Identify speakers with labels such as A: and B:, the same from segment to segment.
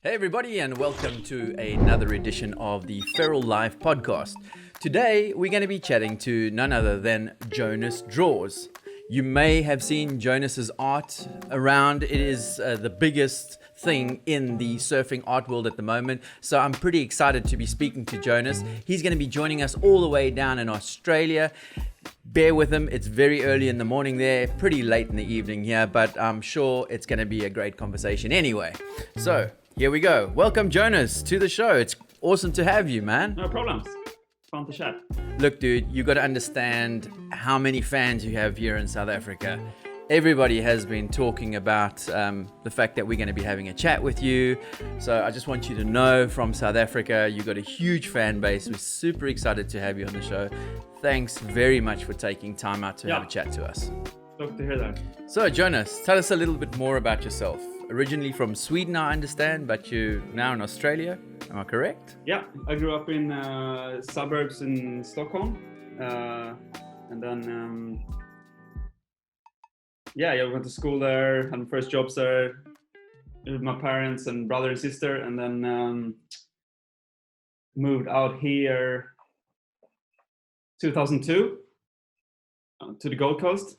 A: Hey, everybody, and welcome to another edition of the Feral Life podcast. Today, we're going to be chatting to none other than Jonas Draws. You may have seen Jonas's art around. It is the biggest thing in the surfing art world at the moment. So I'm pretty excited to be speaking to Jonas. He's going to be joining us all the way down in Australia. Bear with him, it's very early in the morning there, pretty late in the evening here, but I'm sure it's going to be a great conversation anyway. So, here we go. Welcome, Jonas, to the show. It's awesome to have you, man.
B: No problems. Fun to chat.
A: Look, dude, you got to understand how many fans you have here in South Africa. Everybody has been talking about the fact that we're going to be having a chat with you. So I just want you to know from South Africa, you got a huge fan base. We're super excited to have you on the show. Thanks very much for taking time out to have a chat to us.
B: Love to hear that.
A: So, Jonas, tell us a little bit more about yourself. Originally from Sweden, I understand, but you're now in Australia. Am I correct?
B: Yeah, I grew up in suburbs in Stockholm. And then, I went to school there, had my first jobs there with my parents and brother and sister. And then moved out here 2002 to the Gold Coast.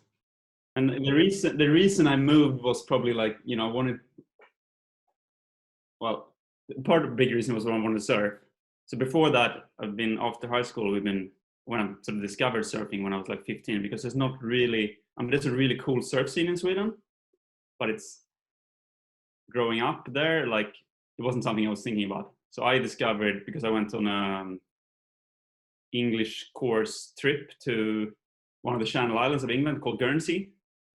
B: And the reason I moved was probably like, part of the big reason was I wanted to surf. So before that, after high school, when I sort of discovered surfing when I was like 15, because there's not really, there's a really cool surf scene in Sweden, but it's growing up there, like it wasn't something I was thinking about. So I discovered, because I went on a English course trip to one of the Channel Islands of England called Guernsey.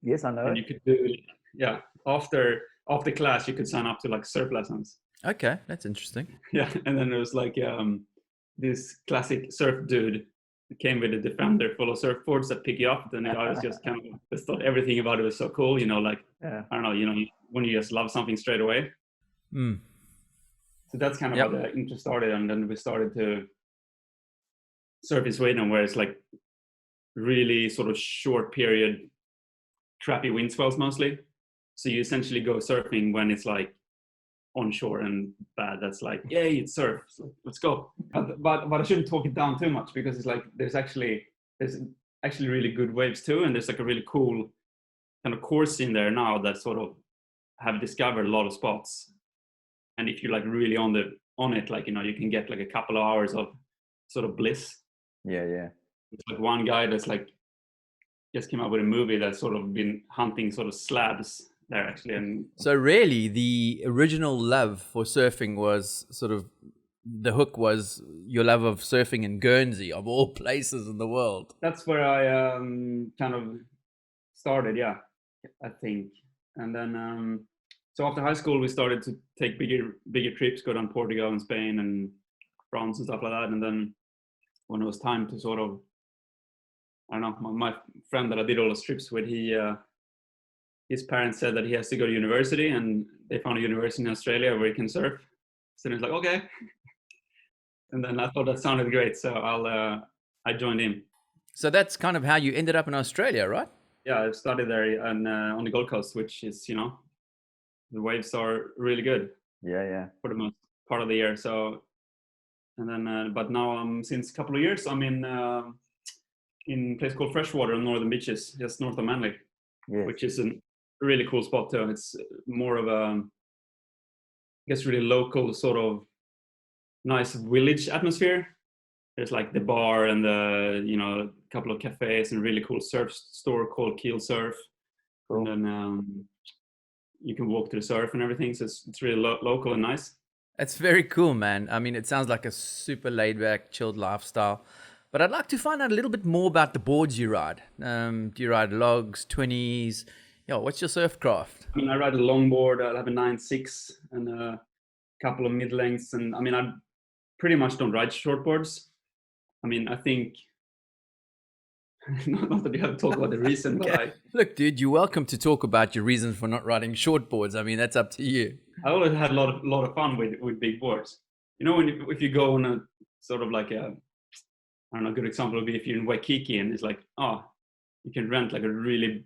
C: Yes, I know.
B: And you could do, after class, you could sign up to like surf lessons.
A: Okay, that's interesting.
B: Yeah, and then there was like this classic surf dude came with a Defender full of surfboards that pick you up. And I was just kind of just thought everything about it was so cool. I don't know, when you just love something straight away.
A: Mm.
B: So that's kind of how the interest started, and then we started to surf in Sweden, where it's like really sort of short period, crappy wind swells mostly. So you essentially go surfing when it's like onshore and bad. That's like, yay, it's surf. So let's go. But I shouldn't talk it down too much, because it's like there's actually really good waves too, and there's like a really cool kind of course in there now that sort of have discovered a lot of spots. And if you're like really on it, like you can get like a couple of hours of sort of bliss.
C: Yeah.
B: It's like one guy that's like just came out with a movie that's sort of been hunting sort of slabs there actually. And
A: so really the original love for surfing was sort of, the hook was your love of surfing in Guernsey, of all places in the world.
B: That's where I kind of started, I think. And then so after high school we started to take bigger trips, go down Portugal and Spain and France and stuff like that. And then when it was time to sort of, I don't know, my friend that I did all those trips with, his parents said that he has to go to university, and they found a university in Australia where he can surf. So he was like, okay. And then I thought that sounded great, so I joined in.
A: So that's kind of how you ended up in Australia, right?
B: Yeah, I studied there on the Gold Coast, which is, the waves are really good.
C: Yeah.
B: For the most part of the year. So, and then, but now since a couple of years, I'm in a place called Freshwater on Northern Beaches, just north of Manly, which is a really cool spot too. And it's more of a, I guess, really local sort of nice village atmosphere. There's like the bar and a couple of cafes and really cool surf store called Keel Surf. Cool. And then you can walk to the surf and everything. So it's really local and nice.
A: That's very cool, man. I mean, it sounds like a super laid back, chilled lifestyle. But I'd like to find out a little bit more about the boards you ride. Do you ride logs, 20s? What's your surf craft?
B: I ride a longboard. I have a 9.6 and a couple of mid-lengths. And I pretty much don't ride shortboards. I think, not that you have to talk about the reason,
A: okay.
B: But
A: look, dude, you're welcome to talk about your reasons for not riding shortboards. That's up to you.
B: I always had a lot of fun with big boards. If you go on a sort of like a good example would be if you're in Waikiki and it's like, you can rent like a really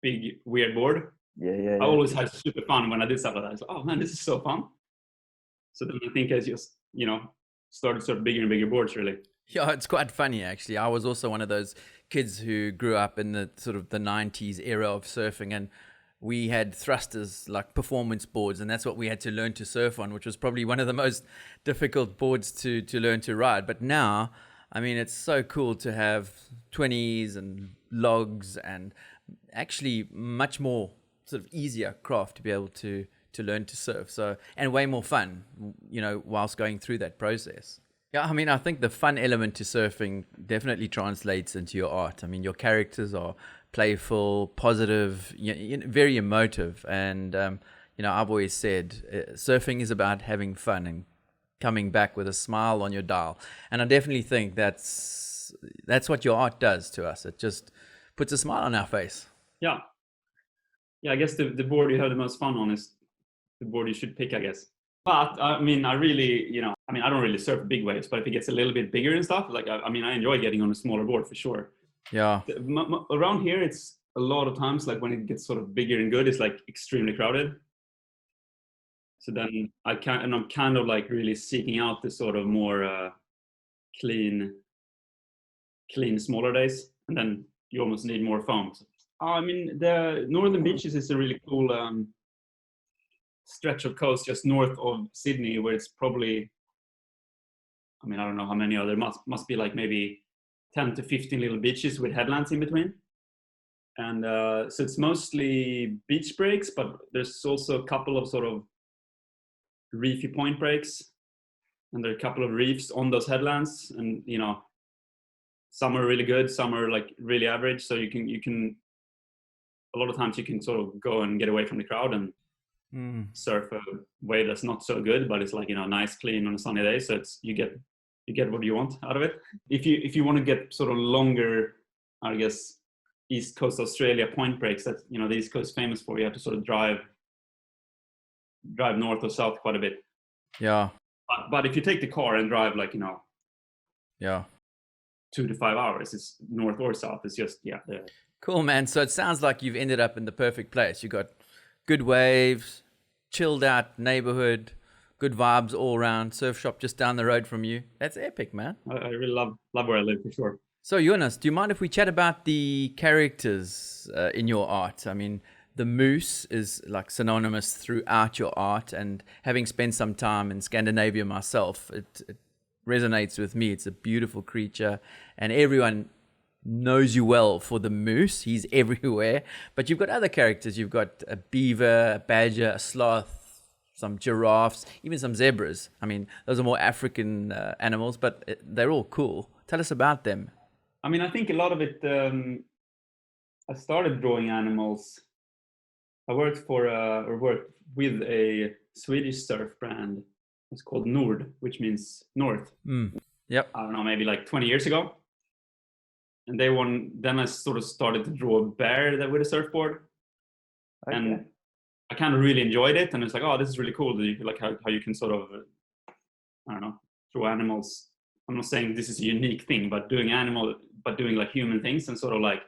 B: big weird board.
C: Yeah.
B: I always had super fun when I did stuff like that. It's like, oh man, this is so fun. So then I think I just, started sort of bigger and bigger boards really.
A: Yeah, it's quite funny actually. I was also one of those kids who grew up in the sort of the 90s era of surfing, and we had thrusters, like performance boards, and that's what we had to learn to surf on, which was probably one of the most difficult boards to learn to ride. But now, I mean, it's so cool to have 20s and logs, and actually much more sort of easier craft to be able to learn to surf. So, and way more fun, whilst going through that process. Yeah, I mean, I think the fun element to surfing definitely translates into your art. I mean, your characters are playful, positive, very emotive. And, I've always said surfing is about having fun and coming back with a smile on your dial. And I definitely think that's what your art does to us. It just puts a smile on our face.
B: Yeah. Yeah, I guess the board you have the most fun on is the board you should pick, I guess. But I mean, I really, I don't really surf big waves, but if it gets a little bit bigger and stuff, like, I enjoy getting on a smaller board for sure.
A: Yeah.
B: Around here, it's a lot of times, like when it gets sort of bigger and good, it's like extremely crowded. So then I'm kind of like really seeking out the sort of more clean, smaller days. And then you almost need more foam. I mean, the Northern Beaches is a really cool stretch of coast just north of Sydney, where it's probably, I don't know how many are there, must be like maybe 10 to 15 little beaches with headlands in between. And so it's mostly beach breaks, but there's also a couple of sort of reefy point breaks, and there are a couple of reefs on those headlands, and some are really good, some are like really average. So you can a lot of times you can sort of go and get away from the crowd and surf a wave that's not so good, but it's like nice, clean on a sunny day. So it's you get what you want out of it. If you want to get sort of longer, I guess, East Coast Australia point breaks that the East Coast is famous for, you have to sort of drive north or south quite a bit.
A: Yeah.
B: But if you take the car and drive like
A: 2
B: to 5 hours, it's north or south. It's just
A: Cool, man. So it sounds like you've ended up in the perfect place. You got good waves, chilled out neighborhood, good vibes all around, surf shop just down the road from you. That's epic, man.
B: I really love where I live, for sure.
A: So Jonas, do you mind if we chat about the characters in your art? I mean, the moose is like synonymous throughout your art, and having spent some time in Scandinavia myself, it resonates with me. It's a beautiful creature, and everyone knows you well for the moose. He's everywhere. But you've got other characters. You've got a beaver, a badger, a sloth, some giraffes, even some zebras. I mean, those are more African animals, but they're all cool. Tell us about them.
B: I think a lot of it, I started drawing animals. I worked with a Swedish surf brand. It's called Nord, which means north.
A: Yep.
B: I don't know, maybe like 20 years ago. And then I sort of started to draw a bear with a surfboard. Okay. And I kind of really enjoyed it. And it's like, oh, this is really cool. Like how you can sort of, I don't know, draw animals. I'm not saying this is a unique thing, but doing like human things, and sort of like,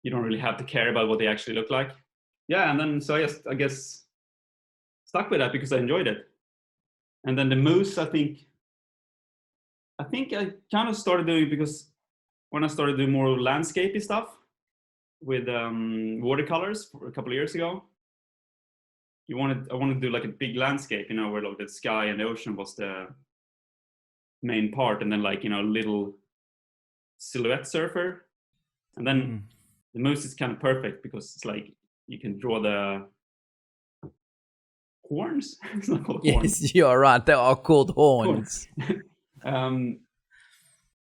B: you don't really have to care about what they actually look like. Yeah. And then, so I guess stuck with that because I enjoyed it. And then the moose, I think I kind of started doing it because when I started doing more landscapey stuff with watercolors for a couple of years ago, I wanted to do like a big landscape, where like the sky and the ocean was the main part, and then like little silhouette surfer, and then the moose is kind of perfect because it's like you can draw the horns. It's not called horns.
A: Yes, you're right. They are called horns.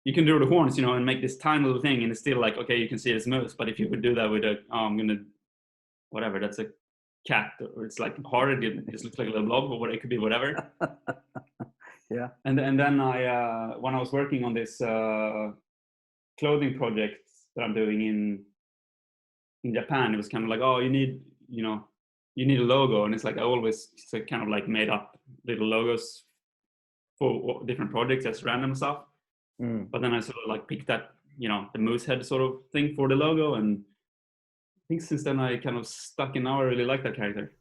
B: You can draw the horns, and make this tiny little thing, and it's still like, okay, you can see it's moose. But if you would do that with whatever, that's a cat, or it's like hard, it just looks like a little blob, or it could be whatever.
C: Yeah.
B: And then I, when I was working on this clothing project that I'm doing in Japan, it was kind of like, oh, you need a logo, and it's like I always kind of like made up little logos for different projects as random stuff. But then I sort of like picked that, the moose head sort of thing for the logo, and I think since then I kind of stuck in. Now I really like that character.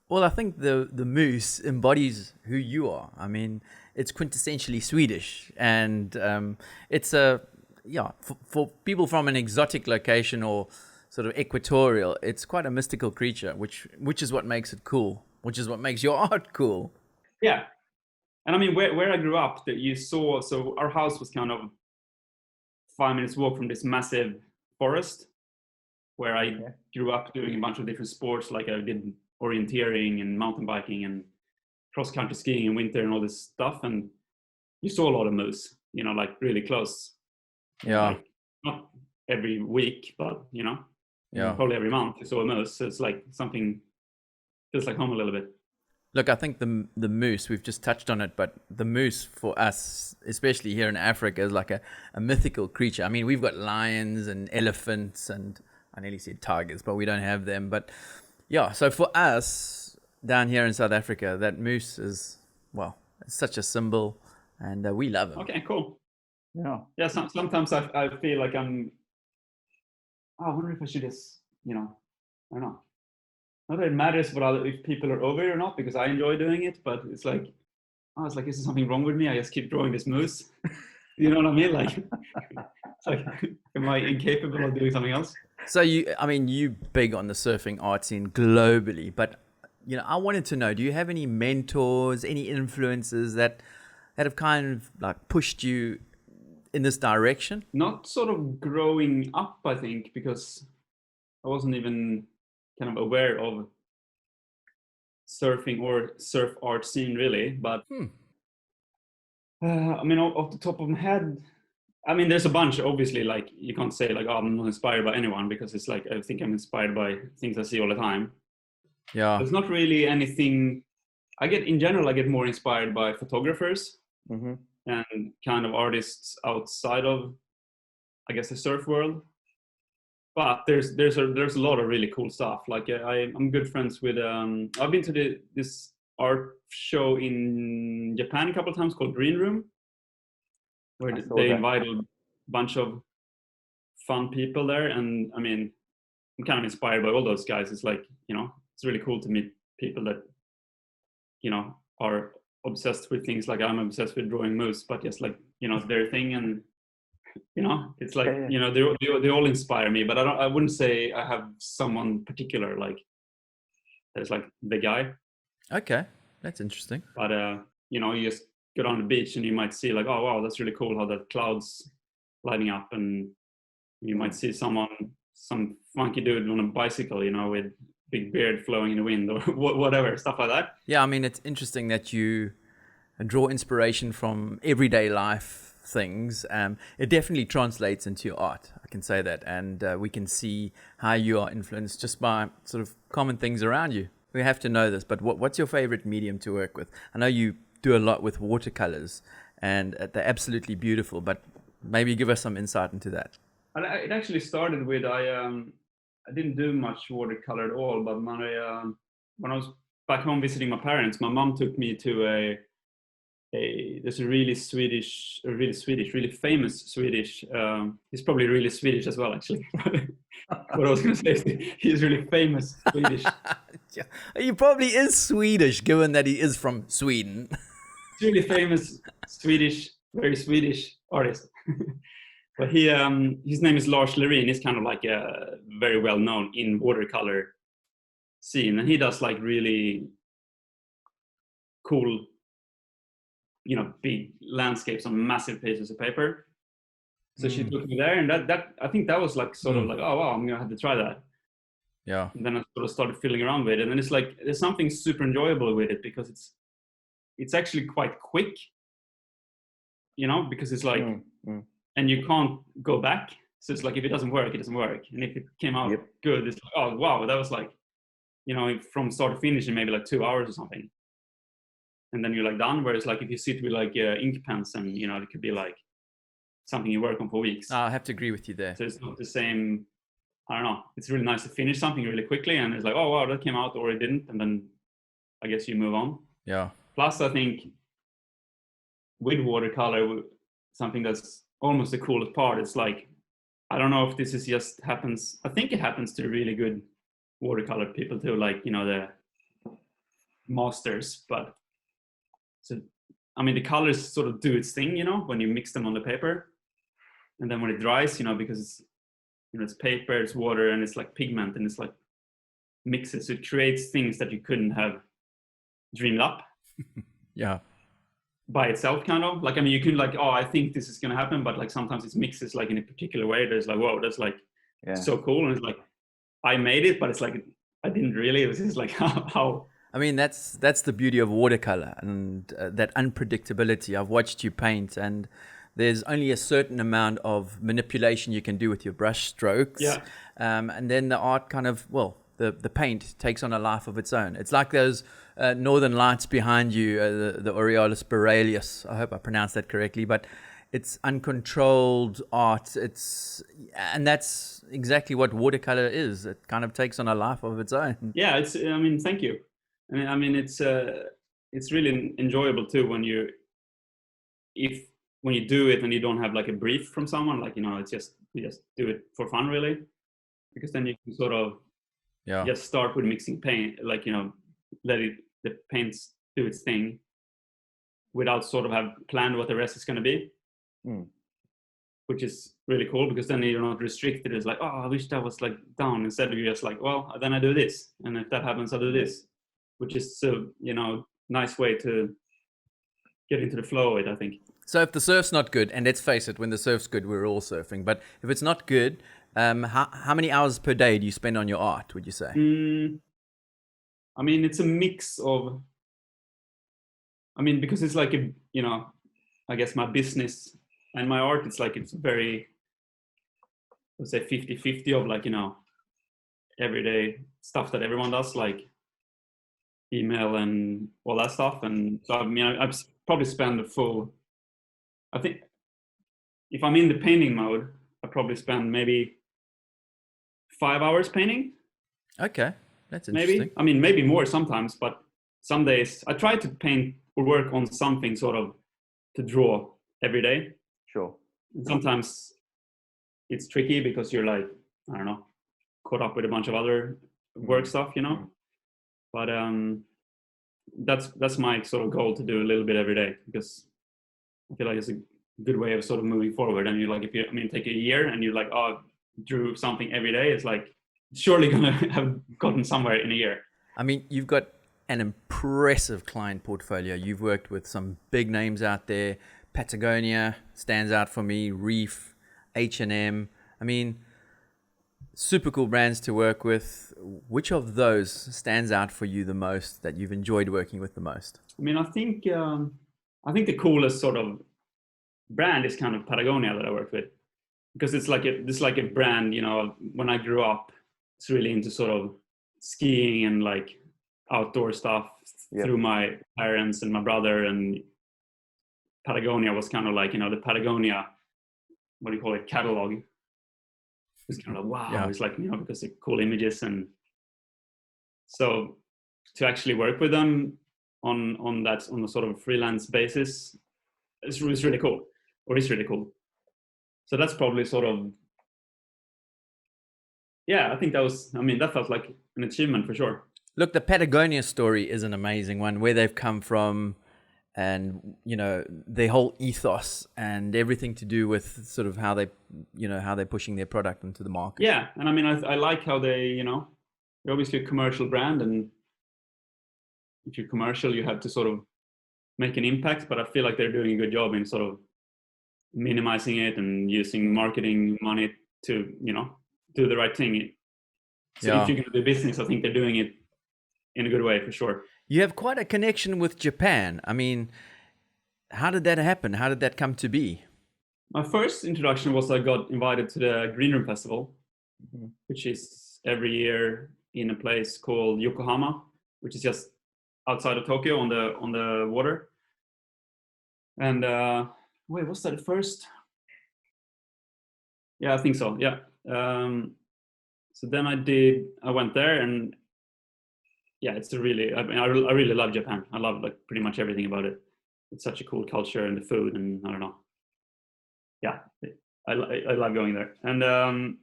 A: Well, I think the moose embodies who you are. I mean, it's quintessentially Swedish, and it's a yeah for people from an exotic location or sort of equatorial. It's quite a mystical creature, which is what makes it cool. Which is what makes your art cool.
B: Yeah, and I mean where I grew up, that you saw. So our house was kind of 5 minutes walk from this massive forest where I grew up doing a bunch of different sports. Like I did orienteering and mountain biking and cross country skiing in winter and all this stuff. And you saw a lot of moose, you know, like really close.
A: Yeah.
B: Like not every week, but you know,
A: Yeah.
B: probably every month you saw a moose. So it's like something feels like home a little bit.
A: Look, I think the moose, we've just touched on it, but the moose for us, especially here in Africa, is like a mythical creature. I mean, we've got lions and elephants and I nearly said tigers, but we don't have them. But yeah, so for us down here in South Africa, that moose is, well, it's such a symbol and we love him.
B: Okay, cool.
C: Yeah.
B: Yeah, sometimes I feel like I wonder if I should just, you know, I don't know. Not that it matters if people are over it or not, because I enjoy doing it, but it's like, is there something wrong with me? I just keep drawing this moose. You know what I mean? Like, it's like, am I incapable of doing something else?
A: So you big on the surfing art scene globally, but you know, I wanted to know, do you have any mentors, any influences that have kind of like pushed you in this direction?
B: Not sort of growing up, I think, because I wasn't even kind of aware of surfing or surf art scene really, but I mean, off the top of my head, I mean, there's a bunch, obviously. Like, you can't say like, oh, I'm not inspired by anyone, because it's like, I think I'm inspired by things I see all the time.
A: Yeah.
B: There's not really anything. I get more inspired by photographers and kind of artists outside of, I guess, the surf world. But there's a lot of really cool stuff. Like I'm good friends with. I've been to this art show in Japan a couple of times called Green Room, where they invited a bunch of fun people there. And I mean, I'm kind of inspired by all those guys. It's like, you know, it's really cool to meet people that, you know, are obsessed with things like I'm obsessed with drawing moose, but just like, you know, their thing. And you know, it's like, you know, they all inspire me, but I wouldn't say I have someone particular like that's like the guy.
A: Okay, that's interesting.
B: But you know, you just get on the beach and you might see like, oh wow, that's really cool how the clouds lighting up, and you might see some funky dude on a bicycle, you know, with big beard flowing in the wind or whatever, stuff like that.
A: Yeah, I mean, it's interesting that you draw inspiration from everyday life things. It definitely translates into your art, I can say that, and we can see how you are influenced just by sort of common things around you. We have to know this, but what's your favorite medium to work with? I know you do a lot with watercolors, and they're absolutely beautiful, but maybe give us some insight into that.
B: It actually started with I didn't do much watercolor at all, but when I was back home visiting my parents, my mom took me to there's a really famous Swedish. He's probably really Swedish as well, actually. What I was going to say is he's really famous Swedish.
A: He probably is Swedish, given that he is from Sweden.
B: Really famous Swedish, very Swedish artist. But his name is Lars Lerin. He's kind of like a very well known in watercolor scene, and he does like really cool, you know, big landscapes on massive pieces of paper. So she took me there, and that I think that was like sort of like, oh wow, I'm gonna have to try that.
A: Yeah.
B: And then I sort of started fiddling around with it, and then it's like there's something super enjoyable with it, because it's actually quite quick, you know, because it's like, and you can't go back. So it's like, if it doesn't work, it doesn't work, and if it came out good, it's like, oh wow, that was like, you know, from start to finish in maybe like 2 hours or something. And then you're like done. Whereas like if you sit with like ink pens, and you know, it could be like something you work on for weeks.
A: I have to agree with you there.
B: So it's not the same. I don't know. It's really nice to finish something really quickly, and it's like, oh wow, that came out, or it didn't, and then I guess you move on.
A: Yeah.
B: Plus, I think with watercolor, something that's almost the coolest part is like, I don't know if this is just happens. I think it happens to really good watercolor people too. Like, you know, masters, but so I mean the colors sort of do its thing, when you mix them on the paper, and then when it dries, because it's paper, it's water, and it's like pigment, and it's like mixes. So it creates things that you couldn't have dreamed up.
A: Yeah.
B: By itself, kind of like, I mean, you can like, oh, I think this is gonna happen, but like sometimes it mixes like in a particular way. There's like, whoa, that's like so cool, and it's like I made it, but it's like I didn't really. It was just like how.
A: I mean, that's the beauty of watercolor and that unpredictability. I've watched you paint, and there's only a certain amount of manipulation you can do with your brush strokes.
B: Yeah.
A: And then the art kind of, the paint takes on a life of its own. It's like those northern lights behind you, the Aureolus borealis. I hope I pronounced that correctly, but it's uncontrolled art. And that's exactly what watercolor is. It kind of takes on a life of its own.
B: Yeah, I mean, thank you. I mean, it's really enjoyable too when you do it and you don't have like a brief from someone, like, it's just you just do it for fun, really, because then you can sort of just start with mixing paint, like, let the paints do its thing without sort of have planned what the rest is going to be, which is really cool, because then you're not restricted. It's like, oh, I wish that was like down. Instead of you just like, well, then I do this, and if that happens, I do this, which is so nice way to get into the flow of it, I think.
A: So if the surf's not good, and let's face it, when the surf's good, we're all surfing, but if it's not good, how many hours per day do you spend on your art, would you say?
B: I mean, it's a mix of, because it's like I guess my business and my art, it's like, it's very, let's say 50-50 of like, everyday stuff that everyone does, like email and all that stuff. And so, I mean, I've probably spend the full, I think if I'm in the painting mode, I probably spend maybe 5 hours painting.
A: Okay, that's interesting.
B: Maybe more sometimes, but some days I try to paint or work on something sort of to draw every day.
C: Sure.
B: And sometimes it's tricky because you're like, I don't know, caught up with a bunch of other work stuff, But that's my sort of goal, to do a little bit every day, because I feel like it's a good way of sort of moving forward. And you like, if you, take a year and you like, oh, drew something every day, it's like surely gonna have gotten somewhere in a year. I mean,
A: you've got an impressive client portfolio. You've worked with some big names out there. Patagonia stands out for me, Reef, H&M. I mean, super cool brands to work with. Which of those stands out for you the most, that you've enjoyed working with the most? I mean, I think the coolest sort of brand is kind of Patagonia that I worked with, because it's like a brand, when I grew up, it's really into sort of skiing and like outdoor stuff through my parents and my brother, and Patagonia was kind of like, the Patagonia, what do you call it, catalog. It's kind of like, wow, it's like, because of cool images. And so to actually work with them on a sort of freelance basis is really cool, or is really cool. So that's probably sort of, I think that felt like an achievement for sure. Look, the Patagonia story is an amazing one, where they've come from, and their whole ethos and everything to do with sort of how they're pushing their product into the market. Yeah, and I like how they're obviously a commercial brand, and if you're commercial, you have to sort of make an impact. But I feel like they're doing a good job in sort of minimizing it and using marketing money to do the right thing. So if you're going to do business, I think they're doing it in a good way for sure. You have quite a connection with Japan. I mean, how did that happen? How did that come to be? My first introduction was I got invited to the Green Room Festival, which is every year in a place called Yokohama, which is just outside of Tokyo on the water. And wait, was that the first? Yeah, I think so. Yeah. So then I went there, and it's I really love Japan. I love like pretty much everything about it. It's such a cool culture, and the food, and I don't know. Yeah, I love going there. And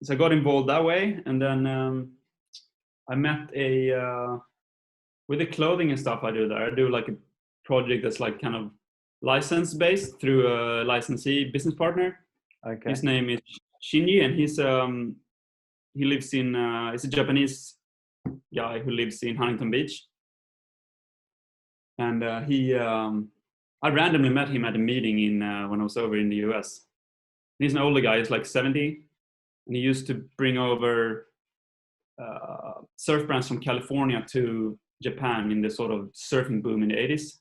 A: so I got involved that way, and then I met a
B: with the clothing and stuff I do there, I do like a project that's like kind of license based through a licensee business partner.
C: Okay.
B: His name is Shinji, and he lives in he's a Japanese guy who lives in Huntington Beach. And I randomly met him at a meeting in when I was over in the US. He's an older guy, he's like 70, and he used to bring over surf brands from California to Japan in the sort of surfing boom in the 80s.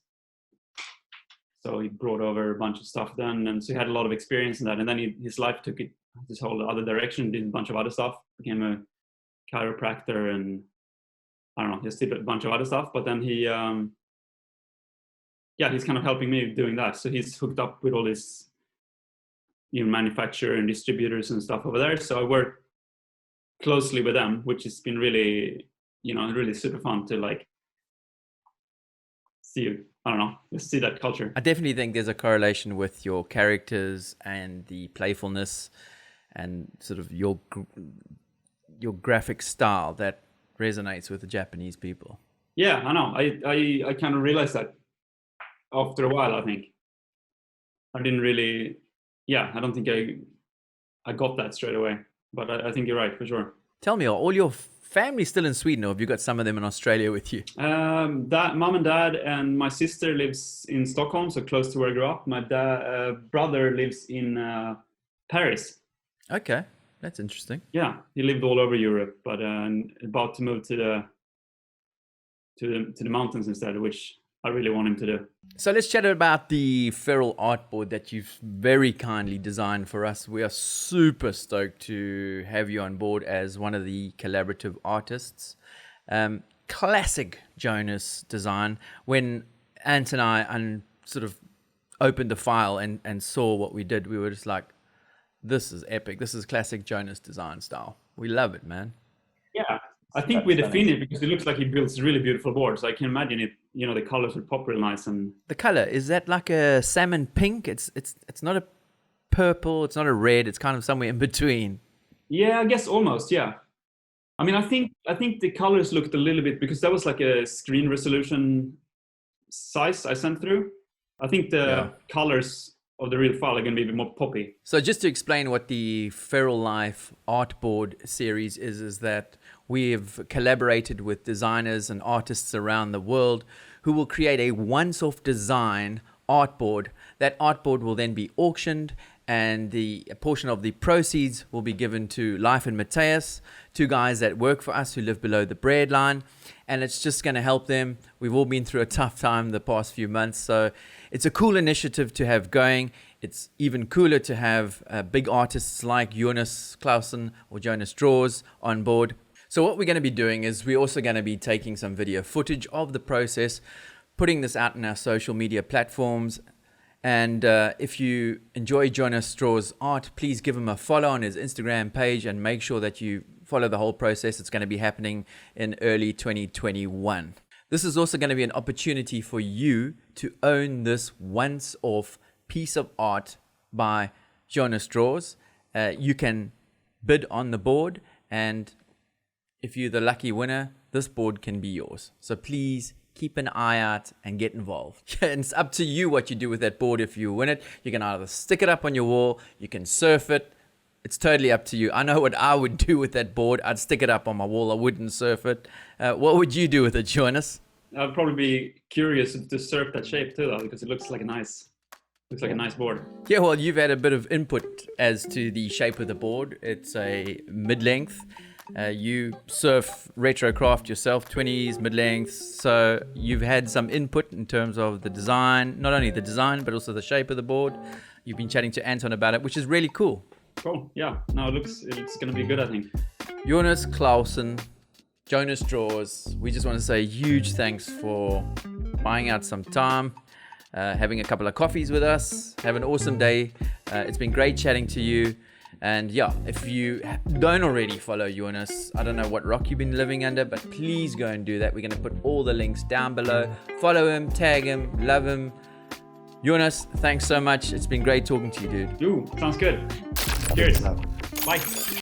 B: So he brought over a bunch of stuff then, and so he had a lot of experience in that. And then his life took it this whole other direction, did a bunch of other stuff, became a chiropractor, and I don't know, just did a bunch of other stuff. But then he's kind of helping me doing that. So he's hooked up with all this, manufacturer and distributors and stuff over there. So I work closely with them, which has been really, really super fun to like see that culture.
A: I definitely think there's a correlation with your characters and the playfulness and sort of your graphic style that resonates with the Japanese people.
B: Yeah, I know. I kind of realized that after a while. I think I didn't really. Yeah, I don't think I got that straight away. But I think you're right for sure.
A: Tell me, are all your family still in Sweden, or have you got some of them in Australia with you?
B: Mom and dad and my sister lives in Stockholm, so close to where I grew up. My brother lives in Paris.
A: Okay, that's interesting.
B: Yeah, he lived all over Europe, but about to move to the mountains instead, which I really want him to do.
A: So let's chat about the feral artboard that you've very kindly designed for us. We are super stoked to have you on board as one of the collaborative artists. Classic Jonas design. When Ant and I sort of opened the file and saw what we did, we were just like, this is epic. This is classic Jonas design style. We love it, man.
B: Yeah, I think we define it because it looks like he builds really beautiful boards. I can imagine it. The colors would pop real nice. And
A: the color, is that like a salmon pink? It's not a purple. It's not a red. It's kind of somewhere in between.
B: Yeah, I guess almost. Yeah. I mean, I think the colors looked a little bit, because that was like a screen resolution size I sent through. I think the colors of the real file are going to be a bit more poppy.
A: So just to explain what the Feral Life artboard series is that we've collaborated with designers and artists around the world who will create a once-off design artboard. That artboard will then be auctioned, and a portion of the proceeds will be given to Life and Mateus, two guys that work for us who live below the bread line, and it's just going to help them. We've all been through a tough time the past few months, so it's a cool initiative to have going. It's even cooler to have big artists like Jonas Clausen or Jonas Draws on board. So what we're going to be doing is we're also going to be taking some video footage of the process, putting this out in our social media platforms. And if you enjoy Jonas Draws' art, please give him a follow on his Instagram page and make sure that you follow the whole process. It's going to be happening in early 2021. This is also going to be an opportunity for you to own this once-off piece of art by Jonas Draws. You can bid on the board, and if you're the lucky winner, this board can be yours. So please keep an eye out and get involved. And it's up to you what you do with that board if you win it. You can either stick it up on your wall, you can surf it. It's totally up to you. I know what I would do with that board. I'd stick it up on my wall. I wouldn't surf it. What would you do with it, Jonas?
B: I'd probably be curious to surf that shape too, though, because it looks like a nice board.
A: Yeah, well, you've had a bit of input as to the shape of the board. It's a mid-length. You surf retrocraft yourself, 20s, mid-lengths, so you've had some input in terms of the design, not only the design, but also the shape of the board. You've been chatting to Anton about it, which is really cool.
B: Cool, yeah. No, it looks going to be good, I think.
A: Jonas Clausen, Jonas Draws, we just want to say huge thanks for buying out some time, having a couple of coffees with us. Have an awesome day. It's been great chatting to you. And yeah, if you don't already follow Jonas, I don't know what rock you've been living under, but please go and do that. We're going to put all the links down below. Follow him, tag him, love him. Jonas, thanks so much. It's been great talking to you, dude.
B: Sounds good. Cheers. Bye.